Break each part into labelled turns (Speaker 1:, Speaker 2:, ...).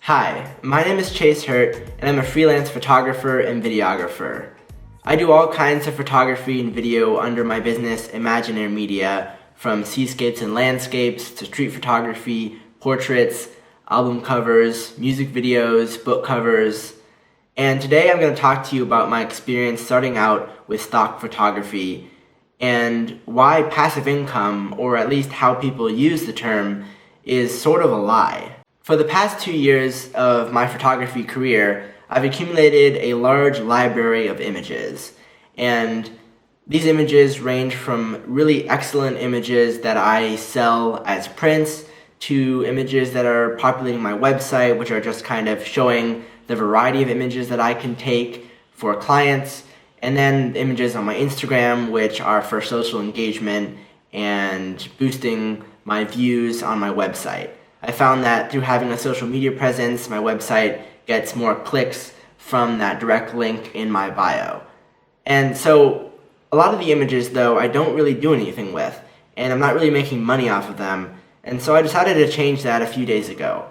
Speaker 1: Hi, my name is Chase Hurt, and I'm a freelance photographer and videographer. I do all kinds of photography and video under my business Imaginary Media, from seascapes and landscapes to street photography, portraits, album covers, music videos, book covers. And today I'm going to talk to you about my experience starting out with stock photography and why passive income, or at least how people use the term, is sort of a lie. For the past 2 years of my photography career, I've accumulated a large library of images. And these images range from really excellent images that I sell as prints to images that are populating my website, which are just kind of showing the variety of images that I can take for clients, and then images on my Instagram, which are for social engagement and boosting my views on my website. I found that through having a social media presence, my website gets more clicks from that direct link in my bio. And so a lot of the images, though, I don't really do anything with, and I'm not really making money off of them, and so I decided to change that a few days ago.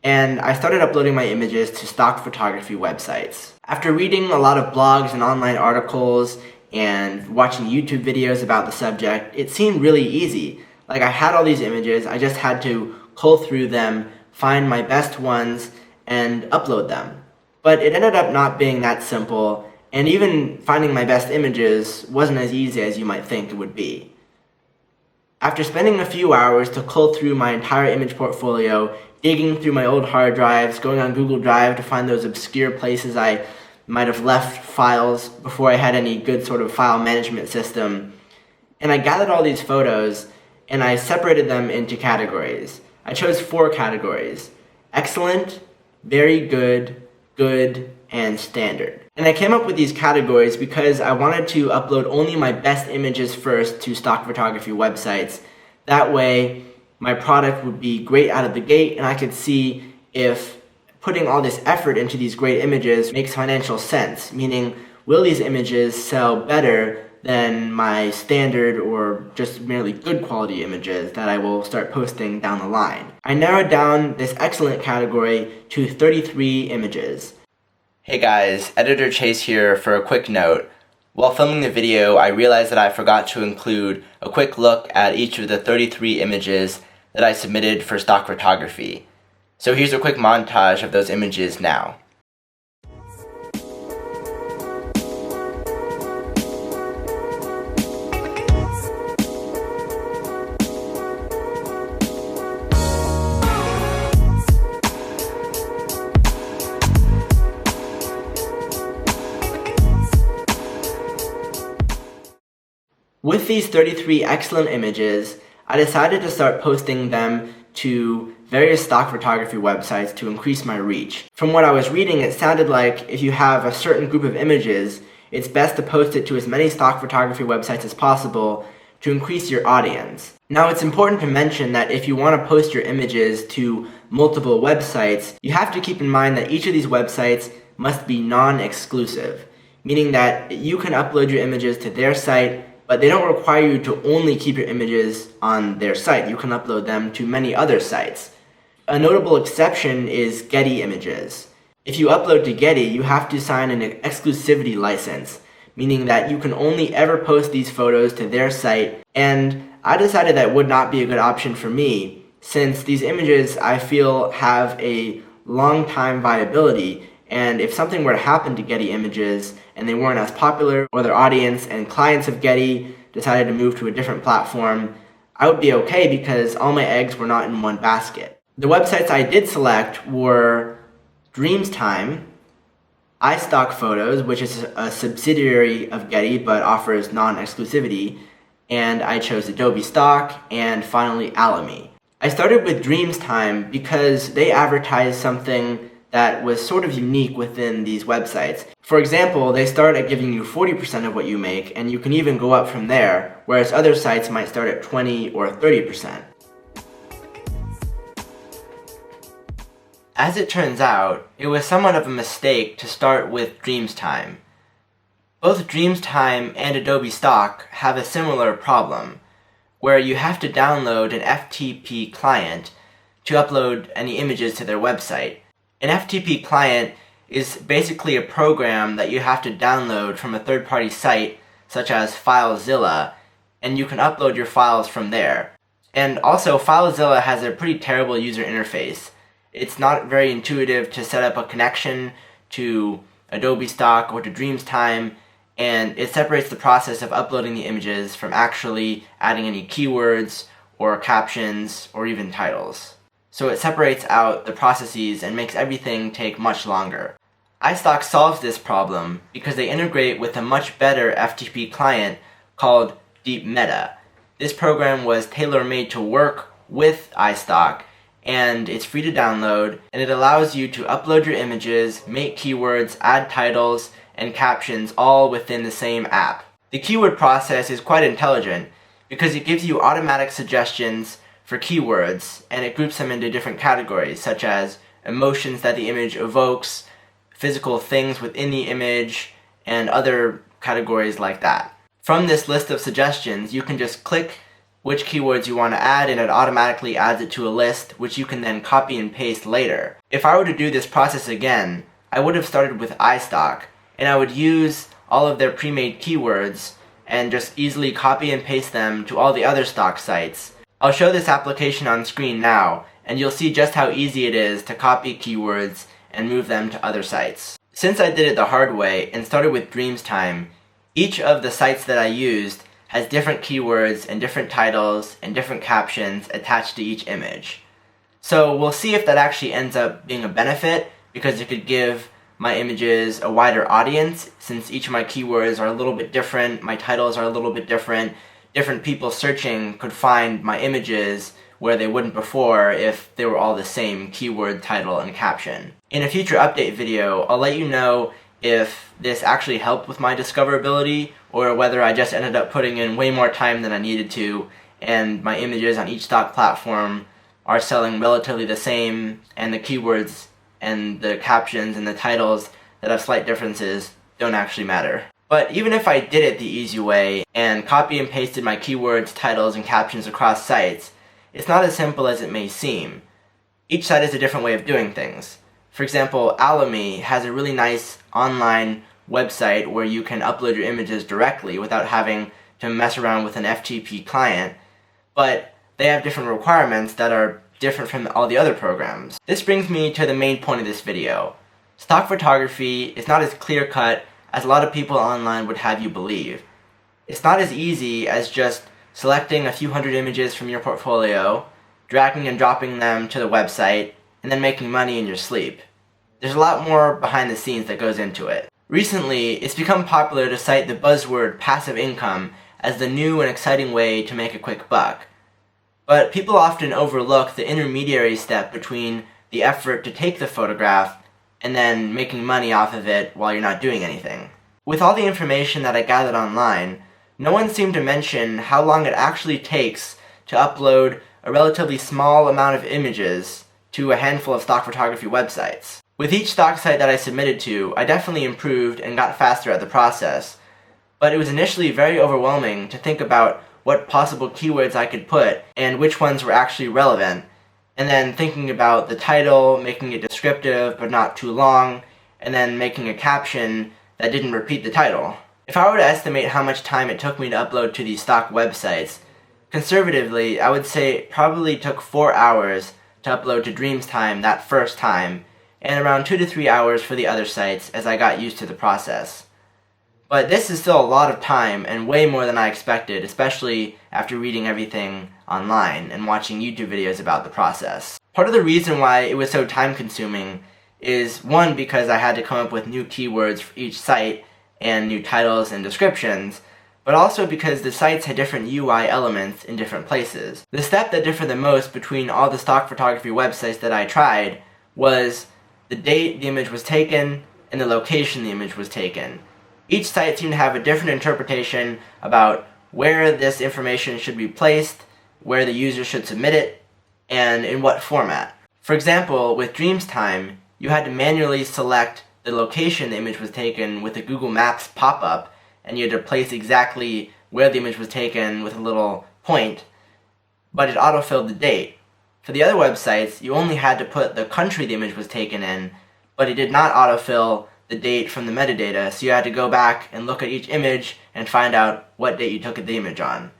Speaker 1: And I started uploading my images to stock photography websites. After reading a lot of blogs and online articles and watching YouTube videos about the subject, it seemed really easy. Like, I had all these images, I just had to cull through them, find my best ones, and upload them. But it ended up not being that simple, and even finding my best images wasn't as easy as you might think it would be. After spending a few hours to cull through my entire image portfolio, digging through my old hard drives, going on Google Drive to find those obscure places I might have left files before I had any good sort of file management system, and I gathered all these photos and I separated them into categories. I chose 4 categories: excellent, very good, good, and standard. And I came up with these categories because I wanted to upload only my best images first to stock photography websites. That way, my product would be great out of the gate, and I could see if putting all this effort into these great images makes financial sense, meaning, will these images sell better than my standard or just merely good quality images that I will start posting down the line. I narrowed down this excellent category to 33 images. Hey guys, Editor Chase here for a quick note. While filming the video, I realized that I forgot to include a quick look at each of the 33 images that I submitted for stock photography. So here's a quick montage of those images now. With these 33 excellent images, I decided to start posting them to various stock photography websites to increase my reach. From what I was reading, it sounded like if you have a certain group of images, it's best to post it to as many stock photography websites as possible to increase your audience. Now, it's important to mention that if you want to post your images to multiple websites, you have to keep in mind that each of these websites must be non-exclusive, meaning that you can upload your images to their site, but they don't require you to only keep your images on their site. You can upload them to many other sites. A notable exception is Getty Images. If you upload to Getty, you have to sign an exclusivity license, meaning that you can only ever post these photos to their site, and I decided that would not be a good option for me, since these images I feel have a long time viability, and if something were to happen to Getty Images and they weren't as popular, or their audience and clients of Getty decided to move to a different platform, I would be okay because all my eggs were not in one basket. The websites I did select were Dreamstime, iStock Photos, which is a subsidiary of Getty but offers non-exclusivity, and I chose Adobe Stock, and finally Alamy. I started with Dreamstime because they advertised something that was sort of unique within these websites. For example, they start at giving you 40% of what you make, and you can even go up from there, whereas other sites might start at 20 or 30%. As it turns out, it was somewhat of a mistake to start with Dreamstime. Both Dreamstime and Adobe Stock have a similar problem, where you have to download an FTP client to upload any images to their website. An FTP client is basically a program that you have to download from a third-party site such as FileZilla, and you can upload your files from there. And also, FileZilla has a pretty terrible user interface. It's not very intuitive to set up a connection to Adobe Stock or to Dreamtime, and it separates the process of uploading the images from actually adding any keywords or captions or even titles. So it separates out the processes and makes everything take much longer. iStock solves this problem because they integrate with a much better FTP client called DeepMeta. This program was tailor-made to work with iStock, and it's free to download, and it allows you to upload your images, make keywords, add titles, and captions all within the same app. The keyword process is quite intelligent because it gives you automatic suggestions for keywords, and it groups them into different categories such as emotions that the image evokes, physical things within the image, and other categories like that. From this list of suggestions, you can just click which keywords you want to add, and it automatically adds it to a list which you can then copy and paste later. If I were to do this process again, I would have started with iStock, and I would use all of their pre-made keywords and just easily copy and paste them to all the other stock sites. I'll show this application on screen now, and you'll see just how easy it is to copy keywords and move them to other sites. Since I did it the hard way and started with Dreamtime, each of the sites that I used has different keywords and different titles and different captions attached to each image. So we'll see if that actually ends up being a benefit, because it could give my images a wider audience, since each of my keywords are a little bit different, my titles are a little bit different. Different people searching could find my images where they wouldn't before if they were all the same keyword, title, and caption. In a future update video, I'll let you know if this actually helped with my discoverability, or whether I just ended up putting in way more time than I needed to, and my images on each stock platform are selling relatively the same, and the keywords and the captions and the titles that have slight differences don't actually matter. But even if I did it the easy way and copy and pasted my keywords, titles, and captions across sites, it's not as simple as it may seem. Each site is a different way of doing things. For example, Alamy has a really nice online website where you can upload your images directly without having to mess around with an FTP client, but they have different requirements that are different from all the other programs. This brings me to the main point of this video. Stock photography is not as clear-cut as a lot of people online would have you believe. It's not as easy as just selecting a few hundred images from your portfolio, dragging and dropping them to the website, and then making money in your sleep. There's a lot more behind the scenes that goes into it. Recently, it's become popular to cite the buzzword passive income as the new and exciting way to make a quick buck. But people often overlook the intermediary step between the effort to take the photograph and then making money off of it while you're not doing anything. With all the information that I gathered online, no one seemed to mention how long it actually takes to upload a relatively small amount of images to a handful of stock photography websites. With each stock site that I submitted to, I definitely improved and got faster at the process, but it was initially very overwhelming to think about what possible keywords I could put and which ones were actually relevant, and then thinking about the title, making it descriptive but not too long, and then making a caption that didn't repeat the title. If I were to estimate how much time it took me to upload to these stock websites, conservatively, I would say it probably took 4 hours to upload to Dreamtime that first time, and around 2 to 3 hours for the other sites as I got used to the process. But this is still a lot of time and way more than I expected, especially after reading everything online and watching YouTube videos about the process. Part of the reason why it was so time consuming is, one, because I had to come up with new keywords for each site and new titles and descriptions, but also because the sites had different UI elements in different places. The step that differed the most between all the stock photography websites that I tried was the date the image was taken and the location the image was taken. Each site seemed to have a different interpretation about where this information should be placed, where the user should submit it, and in what format. For example, with Dreamtime, you had to manually select the location the image was taken with a Google Maps pop-up, and you had to place exactly where the image was taken with a little point, but it autofilled the date. For the other websites, you only had to put the country the image was taken in, but it did not autofill the date from the metadata, so you had to go back and look at each image and find out what date you took the image on.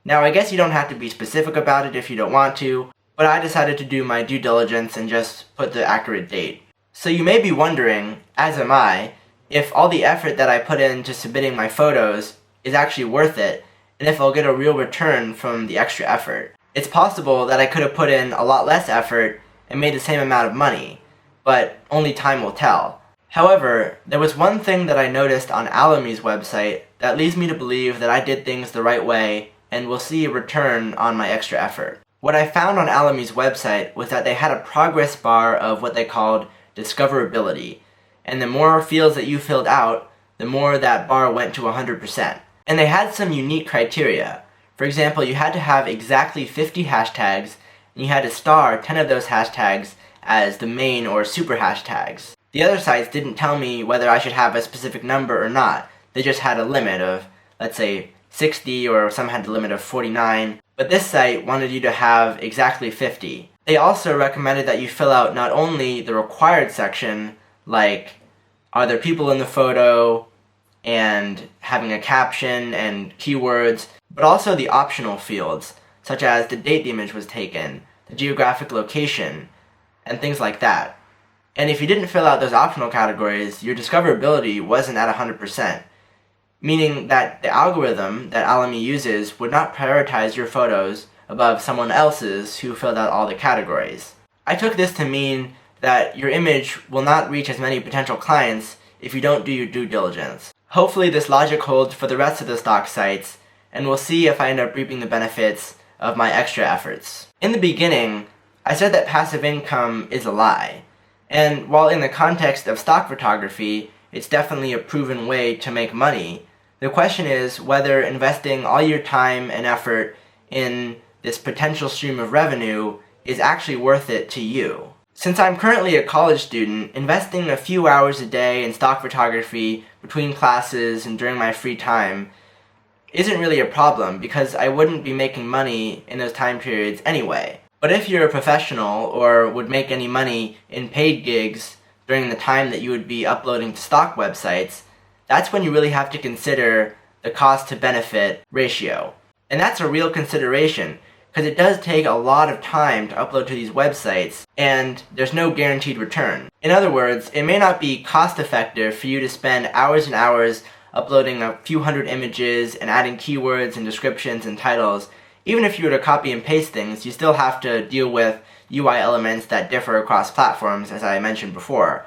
Speaker 1: Now, I guess you don't have to be specific about it if you don't want to, but I decided to do my due diligence and just put the accurate date. So you may be wondering, as am I, if all the effort that I put into submitting my photos is actually worth it, and if I'll get a real return from the extra effort. It's possible that I could have put in a lot less effort and made the same amount of money, but only time will tell. However, there was one thing that I noticed on Alami's website that leads me to believe that I did things the right way and will see a return on my extra effort. What I found on Alami's website was that they had a progress bar of what they called discoverability, and the more fields that you filled out, the more that bar went to 100%. And they had some unique criteria. For example, you had to have exactly 50 hashtags, and you had to star 10 of those hashtags as the main or super hashtags. The other sites didn't tell me whether I should have a specific number or not. They just had a limit of, let's say, 60, or some had a limit of 49, but this site wanted you to have exactly 50. They also recommended that you fill out not only the required section, like, are there people in the photo, and having a caption and keywords, but also the optional fields, such as the date the image was taken, the geographic location, and things like that. And if you didn't fill out those optional categories, your discoverability wasn't at 100%, meaning that the algorithm that Alami uses would not prioritize your photos above someone else's who filled out all the categories. I took this to mean that your image will not reach as many potential clients if you don't do your due diligence. Hopefully this logic holds for the rest of the stock sites, and we'll see if I end up reaping the benefits of my extra efforts. In the beginning, I said that passive income is a lie, and while in the context of stock photography, it's definitely a proven way to make money, the question is whether investing all your time and effort in this potential stream of revenue is actually worth it to you. Since I'm currently a college student, investing a few hours a day in stock photography between classes and during my free time isn't really a problem because I wouldn't be making money in those time periods anyway. But if you're a professional or would make any money in paid gigs during the time that you would be uploading to stock websites, that's when you really have to consider the cost to benefit ratio. And that's a real consideration, because it does take a lot of time to upload to these websites, and there's no guaranteed return. In other words, it may not be cost effective for you to spend hours and hours uploading a few hundred images and adding keywords and descriptions and titles. Even if you were to copy and paste things, you still have to deal with UI elements that differ across platforms, as I mentioned before.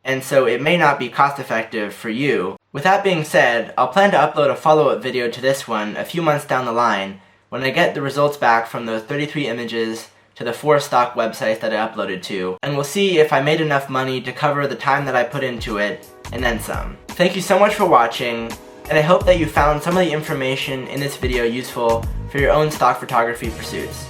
Speaker 1: And so it may not be cost effective for you. With that being said, I'll plan to upload a follow-up video to this one a few months down the line, when I get the results back from those 33 images to the 4 stock websites that I uploaded to, and we'll see if I made enough money to cover the time that I put into it, and then some. Thank you so much for watching, and I hope that you found some of the information in this video useful for your own stock photography pursuits.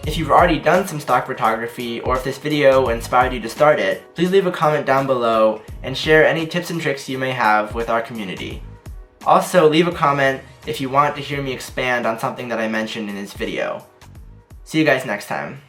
Speaker 1: If you've already done some stock photography, or if this video inspired you to start it, please leave a comment down below and share any tips and tricks you may have with our community. Also, leave a comment if you want to hear me expand on something that I mentioned in this video. See you guys next time.